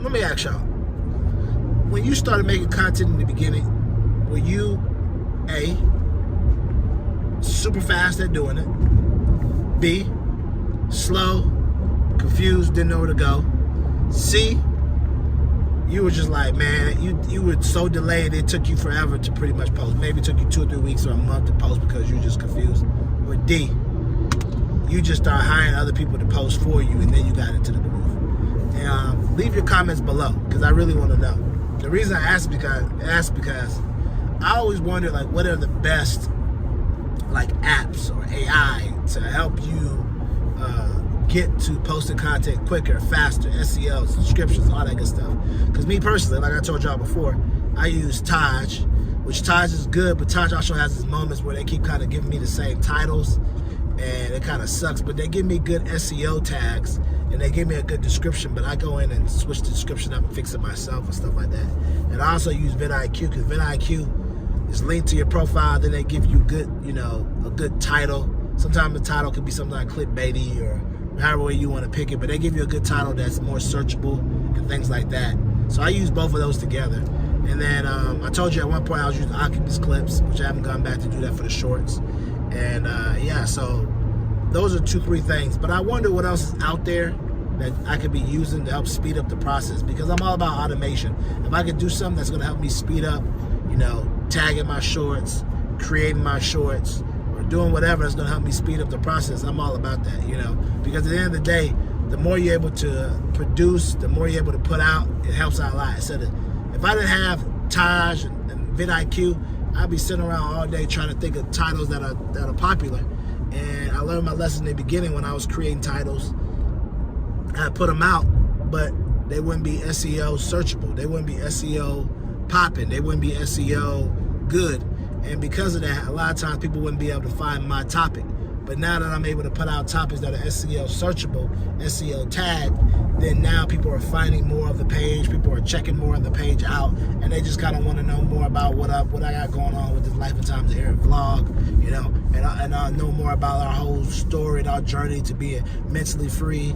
let me ask y'all. When you started making content in the beginning, were you A, super fast at doing it, B, slow, confused, didn't know where to go, C, you were just like, man, you were so delayed it took you forever to pretty much post. Maybe it took you 2 or 3 weeks or a month to post because you were just confused. Or D, you just started hiring other people to post for you and then you got into the groove. And leave your comments below because I really want to know. The reason I ask because I always wonder, like, what are the best like apps or AI to help you get to posting content quicker, faster, SEO, subscriptions, all that good stuff. Because me personally, like I told y'all before, I use Taj, which Taj is good, but Taj also has these moments where they keep kind of giving me the same titles, and it kind of sucks, but they give me good SEO tags, and they give me a good description, but I go in and switch the description up and fix it myself and stuff like that. And I also use vidIQ, because vidIQ is linked to your profile, then they give you good, a good title. Sometimes the title could be something like clickbaity or however way you want to pick it, but they give you a good title that's more searchable and things like that. So I use both of those together. And then I told you at one point I was using Oculus clips, which I haven't gone back to do that for the shorts. And yeah, so those are 2-3 things. But I wonder what else is out there that I could be using to help speed up the process, because I'm all about automation. If I could do something that's going to help me speed up, tagging my shorts, creating my shorts, or doing whatever that's going to help me speed up the process, I'm all about that, because at the end of the day, the more you're able to produce, the more you're able to put out, it helps out a lot. So if I didn't have Taj and vidIQ, I'd be sitting around all day trying to think of titles that are popular. And I learned my lesson in the beginning when I was creating titles. I put them out, but they wouldn't be SEO searchable. They wouldn't be SEO popping. They wouldn't be SEO good. And because of that, a lot of times people wouldn't be able to find my topic. But now that I'm able to put out topics that are SEO searchable, SEO tagged, then now people are finding more of the page, people are checking more of the page out, and they just kind of want to know more about what I got going on with this Life and Times of Eric vlog, and I know more about our whole story and our journey to being mentally free,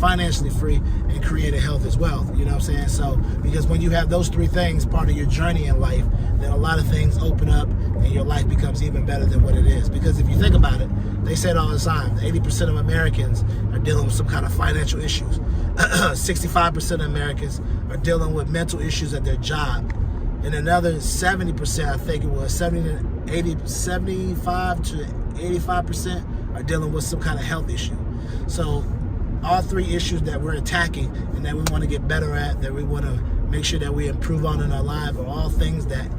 financially free, and creating health as well, you know what I'm saying? So, because when you have those 3 things part of your journey in life, then a lot of things open up and your life becomes even better than what it is. Because if you think about it, they say it all the time, 80% of Americans are dealing with some kind of financial issues. 65% of Americans are dealing with mental issues at their job. And another 70%, I think it was 75 to 85% are dealing with some kind of health issue. So all 3 issues that we're attacking and that we want to get better at, that we want to make sure that we improve on in our life, are all things that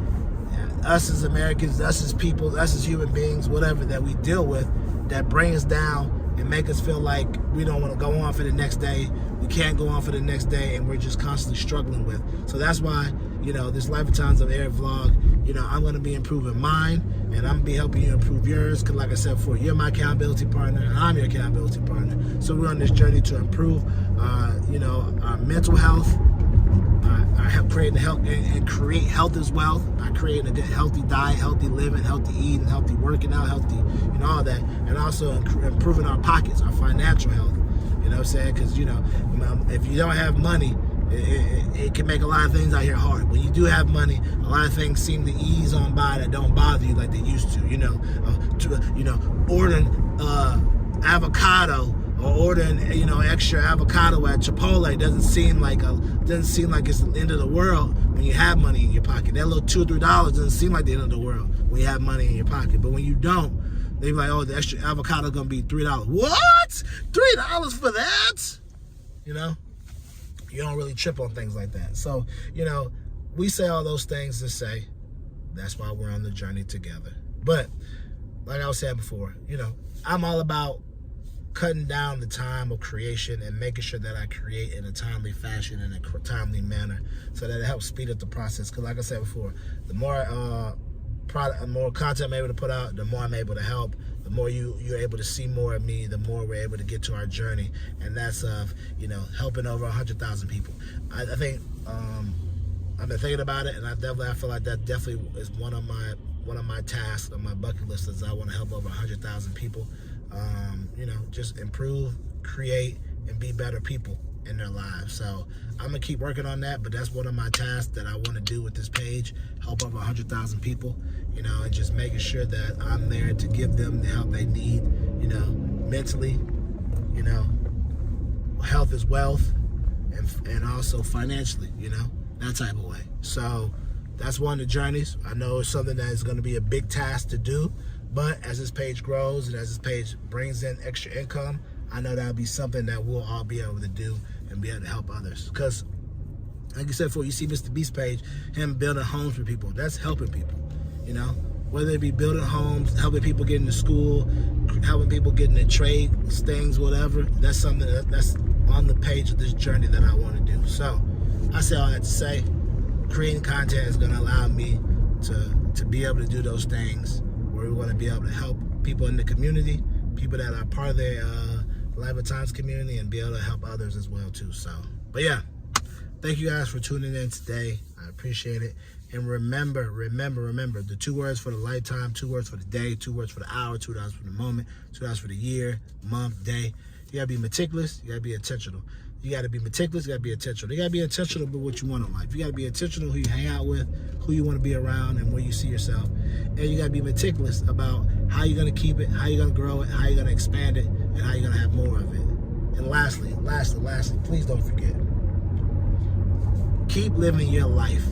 us as Americans, us as people, us as human beings, whatever, that we deal with, that bring us down and make us feel like we don't want to go on for the next day, we can't go on for the next day, and we're just constantly struggling with. So that's why, this Life and Times of Eric vlog, I'm going to be improving mine, and I'm going to be helping you improve yours, because like I said before, you're my accountability partner, and I'm your accountability partner. So we're on this journey to improve, our mental health, creating health and create health as well by creating a good healthy diet, healthy living, healthy eating, healthy working out, healthy, all that, and also improving our pockets, our financial health. You know what I'm saying? Because if you don't have money, it can make a lot of things out here hard. When you do have money, a lot of things seem to ease on by that don't bother you like they used to. Ordering avocado, or ordering extra avocado at Chipotle doesn't seem like it's the end of the world when you have money in your pocket. That little $2 or $3 doesn't seem like the end of the world when you have money in your pocket. But when you don't, they're like, oh, the extra avocado gonna be $3. What? $3 for that? You don't really trip on things like that. So we say all those things to say that's why we're on the journey together. But like I was saying before, I'm all about cutting down the time of creation and making sure that I create in a timely fashion, in a timely manner, so that it helps speed up the process. Because like I said before, the more more content I'm able to put out, the more I'm able to help, the more you're able to see more of me, the more we're able to get to our journey, and that's of helping over 100,000 people. I think I've been thinking about it, and I feel like that definitely is one of my tasks on my bucket list, is I want to help over 100,000 people. Just improve, create, and be better people. in their lives. So I'm gonna keep working on that, but that's one of my tasks that I want to do with this page, help over 100,000 people, and just making sure that I'm there to give them the help they need, mentally, health is wealth, and also financially, that type of way. So that's one of the journeys. I know it's something that is going to be a big task to do, but as this page grows and as this page brings in extra income, I know that'll be something that we'll all be able to do and be able to help others. Because, like you said before, you see Mr. Beast's page, him building homes for people. That's helping people, whether it be building homes, helping people get into school, helping people get into trade things, whatever. That's something that's on the page of this journey that I want to do. So I say all that to say, creating content is going to allow me to be able to do those things where we want to be able to help people in the community, people that are part of their Life of Times community, and be able to help others as well too. So, but yeah, thank you guys for tuning in today. I appreciate it. And remember, the 2 words for the lifetime, 2 words for the day, 2 words for the hour, 2 words for the moment, 2 words for the year, month, day. You gotta be meticulous, you gotta be intentional. You gotta be meticulous, you gotta be intentional. You gotta be intentional about what you want in life. You gotta be intentional who you hang out with, who you wanna be around, and where you see yourself. And you gotta be meticulous about how you're gonna keep it, how you're gonna grow it, how you're gonna expand it, and how you're gonna have more of it. And lastly, please don't forget, keep living your life.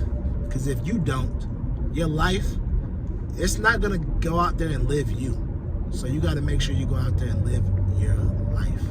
Because if you don't, your life, it's not going to go out there and live you. So you got to make sure you go out there and live your life.